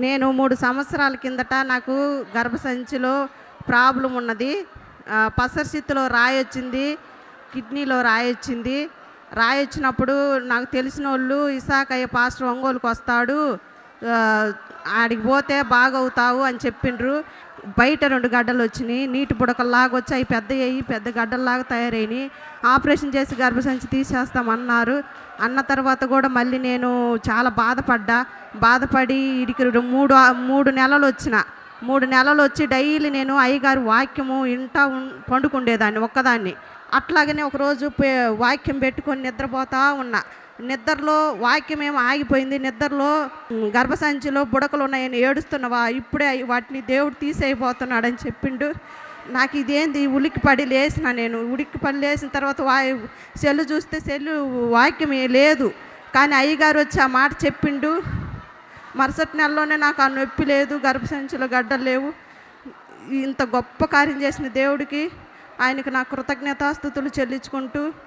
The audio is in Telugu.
నేను 3 సంవత్సరాల కిందట నాకు గర్భసంచిలో ప్రాబ్లమ్ ఉన్నది. పసరసిత్తులో రాయొచ్చింది. కిడ్నీలో రాయొచ్చింది. రాయొచ్చినప్పుడు నాకు తెలిసినోళ్ళు ఇసాకయ్య పాస్టర్ ఒంగోలుకొస్తాడు. ఆడికి పోతే బాగవుతావు అని చెప్పిండ్రు. బయట 2 గడ్డలొచ్చినియి. నీటి బుడకల్లాగొచ్చి అయి పెద్దయ్యి, పెద్ద గడ్డల్లాగా తయారైనియి. ఆపరేషన్ చేసి గర్భసంచి తీసేస్తామన్నారు. అన్న తర్వాత కూడా మళ్ళీ నేను చాలా బాధపడి ఈడికి 3 నెలలొచ్చిన. 3 నెలలొచ్చి డైలీ నేను అయ్యగారు వాక్యము ఇంటా పండుకుండేదాన్ని ఒక్కదాన్ని. అట్లాగనే ఒకరోజు వాక్యం పెట్టుకొని నిద్రపోతా ఉన్నా. నిద్రలో వాక్యమేమో ఆగిపోయింది. నిద్రలో గర్భసంచిలో బుడకలున్నాయని ఏడుస్తున్నవా, ఇప్పుడే వాటిని దేవుడు తీసేయబోతున్నాడని చెప్పిండు. నాకు ఇదేంది ఉలిక్కిపడి లేచిన. నేను ఉలిక్కిపడి లేచిన తర్వాత సెల్లు చూస్తే వాక్యం లేదు. కానీ అయ్యగారు వచ్చి ఆ మాట చెప్పిండు. మరుసటి నెలలోనే నాకు ఆ నొప్పి లేదు, గర్భసంచిలో గడ్డలు లేవు. ఇంత గొప్ప కార్యం చేసిన దేవుడికి ఆయనకు నా కృతజ్ఞతాస్తుతులు చెల్లించుకుంటూ